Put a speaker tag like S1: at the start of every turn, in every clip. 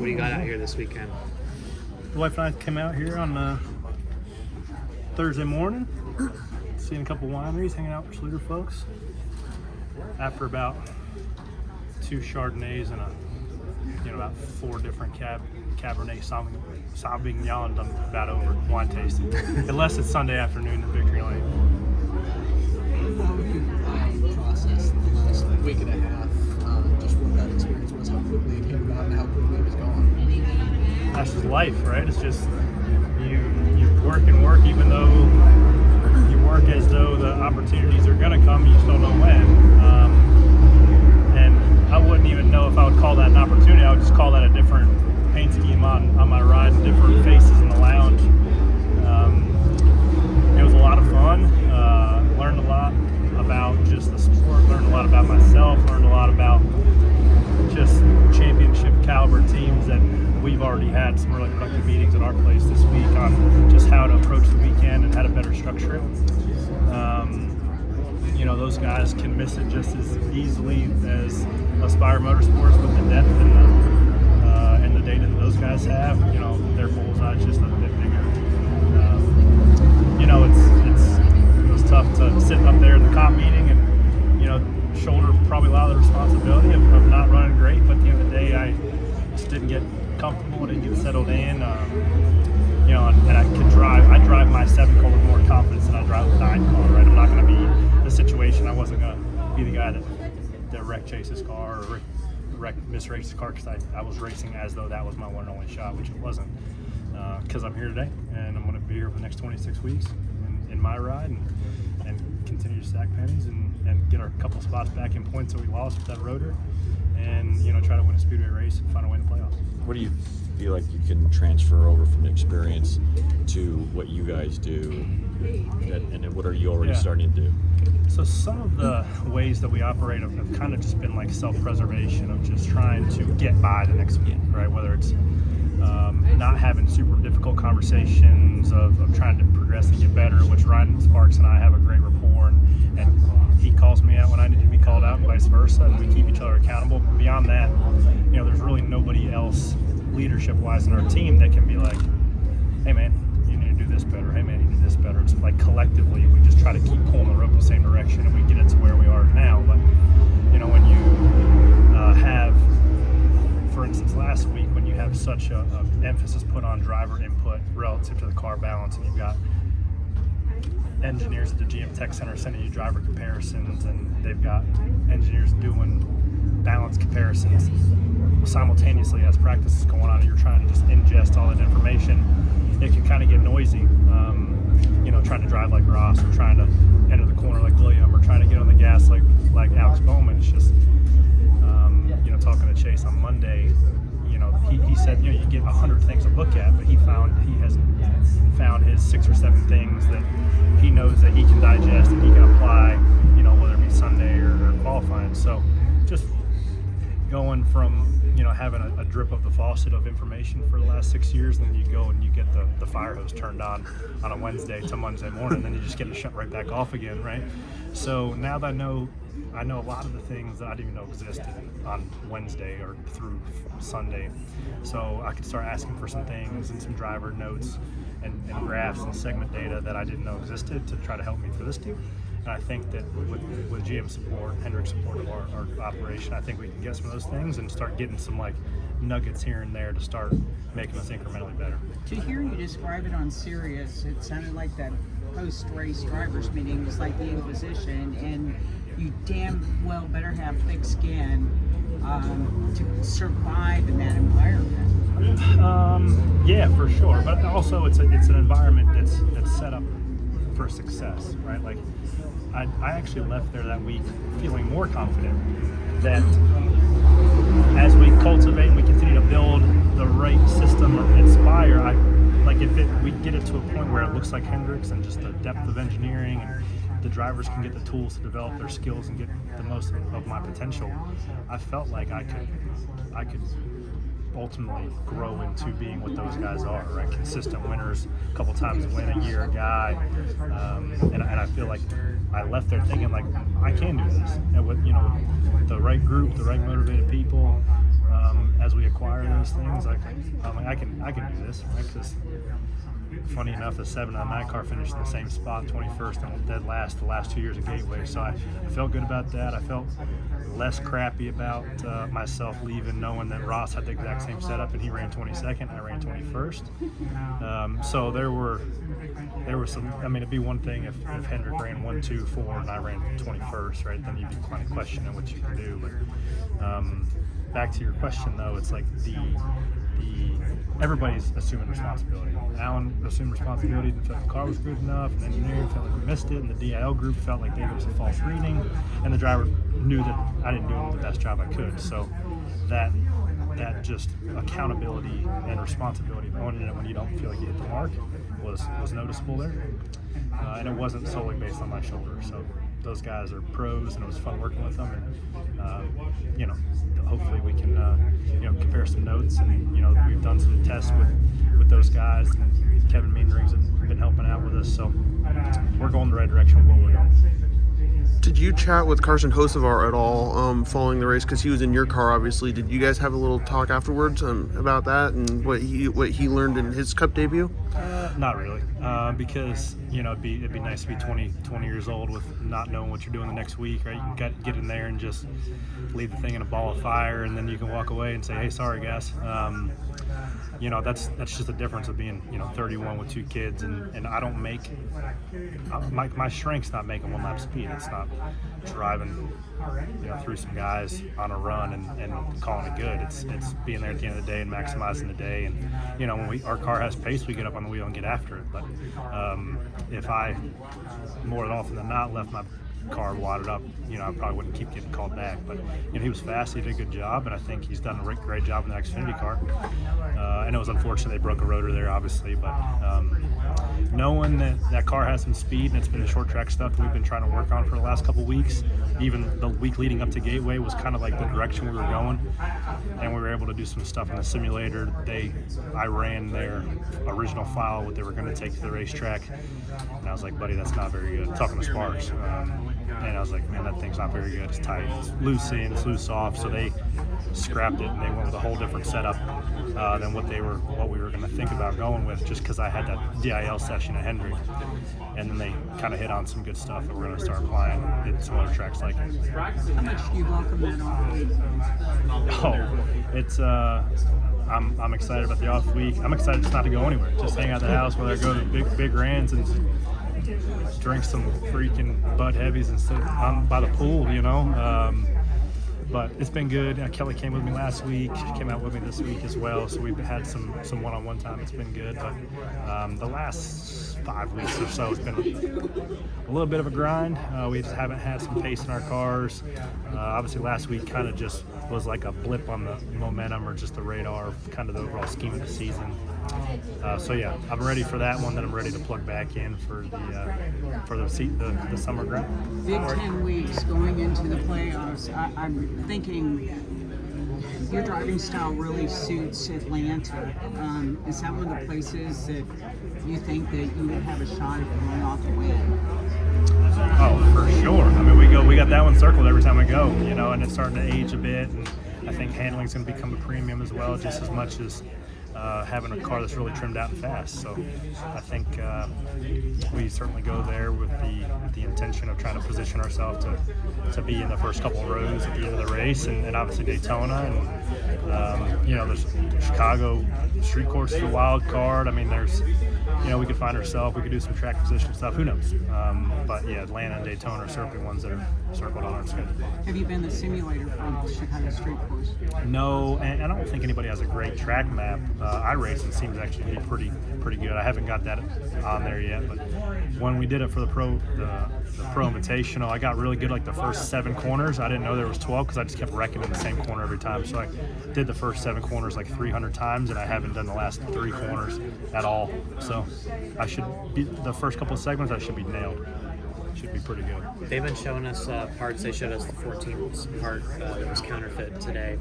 S1: What do you got out here this weekend?
S2: The wife and I came out here on Thursday morning, seeing a couple wineries, hanging out with Schluter folks. After about 2 Chardonnays and about 4 different Cabernet Sauvignon, I'm about over wine tasting. Unless it's Sunday afternoon at Victory Lane.
S1: How have you processed the last week and a half? Just what that experience was, how quickly it came about, and how quickly it was gone.
S2: That's just life, right? It's just you work and work, even though you work as though the opportunities are going to come, you just don't know when. And I wouldn't even know if I would call that an opportunity. I would just call that a different paint scheme on my ride, and different faces in the lounge. It was a lot of fun. Learned a lot about just the sport, learned a lot about myself, learned a lot about just championship caliber teams that we've already had some really productive meetings at our place this week on just how to approach the weekend and how to better structure it. Those guys can miss it just as easily as Aspire Motorsports with the depth and the data that those guys have. Their bullseye's just a bit bigger. It was tough to sit up there in the comp meeting and shoulder probably a lot of the responsibility of not running great, but at the end of the day, I just didn't get comfortable, didn't get settled in. And I could drive. I drive my 7 car with more confidence than I drive the 9 car. Right, I'm not going to be in the situation. I wasn't going to be the guy that wrecked Chase's car or misraced his car, because I was racing as though that was my one and only shot, which it wasn't. Because I'm here today, and I'm going to be here for the next 26 weeks in my ride, and continue to stack pennies and get our couple spots back in points that we lost with that rotor, and try to win a speedway race and find a way in the playoffs.
S3: What do you feel like you can transfer over from the experience to what you guys do, and what are you already starting to do?
S2: So some of the ways that we operate have kind of just been like self-preservation, of just trying to get by the next week, right? Whether it's not having super difficult conversations of trying to progress and get better, which Ryan Sparks and I have a great rapport, and he calls me out when I need to be called out and vice versa, and we keep each other accountable. But beyond that, there's really nobody else leadership-wise in our team that can be like, hey man, you need to do this better, hey man, you need to do this better. It's like collectively we just try to keep pulling the rope the same direction, and we get it to where we are now. But when you have, for instance, last week, when you have such a emphasis put on driver input relative to the car balance, and you've got engineers at the GM Tech Center sending you driver comparisons, and they've got engineers doing balance comparisons simultaneously as practice is going on, and you're trying to just ingest all that information, it can kind of get noisy. Trying to drive like Ross, or trying to enter the corner like William, or trying to get on the gas like Alex Bowman. It's just talking to Chase on Monday, he said, you get 100 things to look at, but he has found his 6 or 7 things that he knows that he can digest and he can apply, whether it be Sunday or qualifying. So just going from, having a drip of the faucet of information for the last 6 years, and then you go and you get the fire hose turned on a Wednesday to Monday morning, and then you just get it shut right back off again, right? So now that I know a lot of the things that I didn't even know existed on Wednesday or through Sunday. So I could start asking for some things and some driver notes and graphs and segment data that I didn't know existed to try to help me for this deal. And I think that with GM support, Hendrick support of our operation, I think we can get some of those things and start getting some nuggets here and there to start making us incrementally better.
S4: To hear you describe it on Sirius, it sounded like that post-race drivers meeting was like the Inquisition, and you damn well better have thick skin to survive in that environment.
S2: Yeah, for sure. But also, it's an environment that's set up for success, right? Like, I actually left there that week feeling more confident that as we cultivate and we continue to build the right system of Inspire, we get it to a point where it looks like Hendricks, and just the depth of engineering, and the drivers can get the tools to develop their skills and get the most of my potential. I felt like I could ultimately grow into being what those guys are, right? Consistent winners, a couple times win a year guy, and I feel like I left there thinking like I can do this, and with the right group, the right motivated people, as we acquire those things, I can do this, right? Because funny enough, the 7 out of 9 car finished in the same spot, 21st and dead last the last 2 years of Gateway. So I felt good about that. I felt less crappy about myself leaving, knowing that Ross had the exact same setup and he ran 22nd, I ran 21st. So there were some. I mean, it'd be one thing if Hendrick ran 1, 2, 4 and I ran 21st, right? Then you'd be kind of questioning what you can do. But back to your question, though, it's like the everybody's assuming responsibility. Alan assumed responsibility and felt the car was good enough, and the engineering felt like we missed it, and the DIL group felt like there was a false reading, and the driver knew that I didn't do the best job I could. So that just accountability and responsibility of owning it when you don't feel like you hit the mark was noticeable there. And it wasn't solely based on my shoulder. So those guys are pros, and it was fun working with them. And you know, hopefully we can compare some notes. And you know, we've done some tests with those guys. And Kevin Meanring's been helping out with us, so we're going the right direction with what we're doing.
S5: Did you chat with Carson Hocevar at all following the race? Because he was in your car, obviously. Did you guys have a little talk afterwards about that and what he learned in his Cup debut?
S2: Not really, because you know it'd be nice to be 20 years old with not knowing what you're doing the next week, right? You can get in there and just leave the thing in a ball of fire, and then you can walk away and say, "Hey, sorry, guys." You know, that's just the difference of being 31 with 2 kids, and I don't make my strength's not making 1 lap speed. It's not driving through some guys on a run and calling it good. It's being there at the end of the day and maximizing the day. And when our car has pace, we get up on the wheel and get after it. But if I more often than not left my car wadded up, I probably wouldn't keep getting called back. But he was fast, he did a good job, and I think he's done a great job in the Xfinity car. And it was unfortunate they broke a rotor there, obviously, but knowing that car has some speed, and it's been the short track stuff that we've been trying to work on for the last couple weeks. Even the week leading up to Gateway was kind of like the direction we were going, and we were able to do some stuff in the simulator. I ran their original file, what they were going to take to the racetrack, and I was like, buddy, that's not very good. I'm talking to Sparks. And I was like, man, that thing's not very good. It's tight. It's loose in, it's loose off. So they scrapped it, and they went with a whole different setup than what we were going to think about going with, just because I had that DIL session at Hendrick. And then they kind of hit on some good stuff that we're going to start applying at some other tracks like it.
S4: How much do you welcome that off?
S2: Oh, it's I'm excited about the off week. I'm excited just not to go anywhere. Just hang out at the house, whether I go to big runs and drink some freaking Bud Heavies and sit by the pool, But it's been good. Kelly came with me last week. She came out with me this week as well. So we've had some one-on-one time. It's been good. But the last 5 weeks or so has been a little bit of a grind. We just haven't had some pace in our cars. Obviously last week kind of just was like a blip on the momentum or just the radar of kind of the overall scheme of the season. So yeah, I'm ready for that one. Then I'm ready to plug back in for the summer grind.
S4: Big 10 weeks going into the playoffs. I'm thinking your driving style really suits Atlanta. Is that one of the places that you think that you would have a shot at pulling off the win?
S2: Oh, for sure. I mean, we got that one circled every time we go, and it's starting to age a bit, and I think handling's going to become a premium as well, just as much as having a car that's really trimmed out and fast. So I think we certainly go there with the intention of trying to position ourselves to be in the first couple of rows at the end of the race, and obviously Daytona, and there's Chicago street course is a wild card. I mean, there's we could find ourselves, we could do some track position stuff, who knows. But yeah, Atlanta and Daytona are certainly ones that are circled on our schedule.
S4: Have you been the simulator for the Chicago street course?
S2: No, and I don't think anybody has a great track map. iRacing seems actually to be pretty good. I haven't got that on there yet, but when we did it for the Pro Invitational, I got really good like the first 7 corners. I didn't know there was 12 because I just kept wrecking in the same corner every time. So I did the first 7 corners like 300 times, and I haven't done the last 3 corners at all. So I should be the first couple of segments. I should be nailed. Should be pretty good.
S6: They've been showing us parts. They showed us the 14th part that was counterfeit today.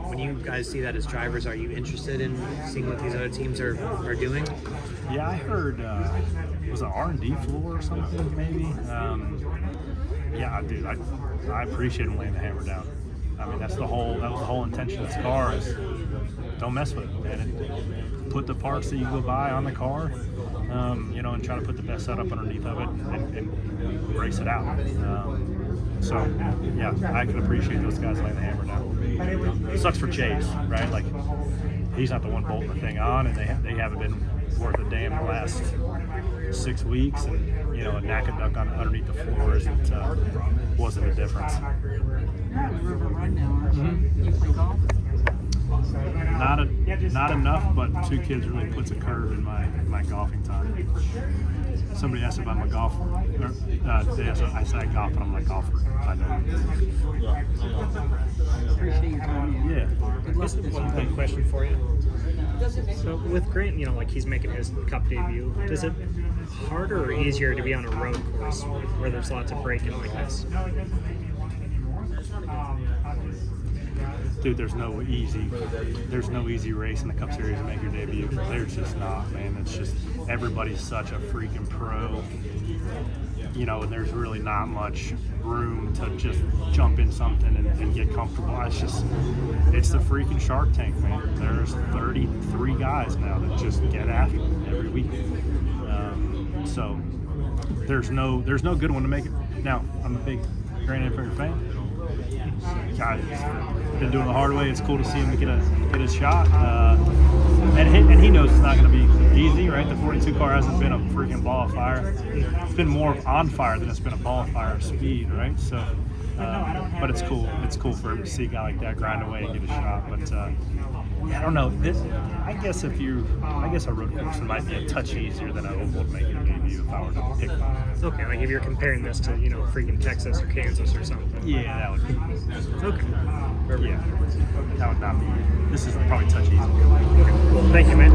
S6: When you guys see that as drivers, are you interested in seeing what these other teams are doing?
S2: Yeah, I heard was it R&D floor or something maybe. Yeah, dude, I appreciate him laying the hammer down. I mean, that was the whole intention of this car is don't mess with it, man. Put the parts that you go buy on the car, you know, and try to put the best setup underneath of it and race it out. So, yeah, I can appreciate those guys laying the hammer down. It sucks for Chase, right? Like, he's not the one bolting the thing on, and they haven't been worth a damn the last 6 weeks, and, you know, a knack and duck on underneath the floor wasn't a difference.
S4: You're at River Run now, aren't you? You play golf?
S2: Not enough, but 2 kids really puts a curve in my golfing time. Somebody asked if I'm a golfer. I said I golf, and I'm like, golfer. I don't.
S4: Appreciate your time.
S2: Yeah.
S4: Good luck
S6: Just
S4: this
S6: one
S4: week.
S6: quick question for you. So with Grant, you know, like he's making his Cup debut, is it harder or easier to be on a road course where there's lots of braking like this?
S2: Dude, there's no easy race in the Cup Series to make your debut. There's just not, man. It's just everybody's such a freaking pro. You know, and there's really not much room to just jump in something and get comfortable. It's the freaking Shark Tank, man. There's 33 guys now that just get after it every week. So there's no good one to make it. Now, I'm a big Grand Inferior fan. God, he's been doing it the hard way. It's cool to see him get his shot. And he knows it's not going to be easy, right? The 42 car hasn't been a freaking ball of fire. It's been more on fire than it's been a ball of fire speed, right? So, but it's cool. It's cool for him to see a guy like that grind away and get a shot. But yeah, I don't know. I guess a road course might be a touch easier than an oval to make your debut if I were to pick one.
S6: Okay, like if you're comparing this to, you know, freaking Texas or Kansas or something.
S2: Yeah, that would be.
S6: Okay.
S2: Yeah, that would not be. This is probably touch easier.
S6: Okay, cool. Thank you, man.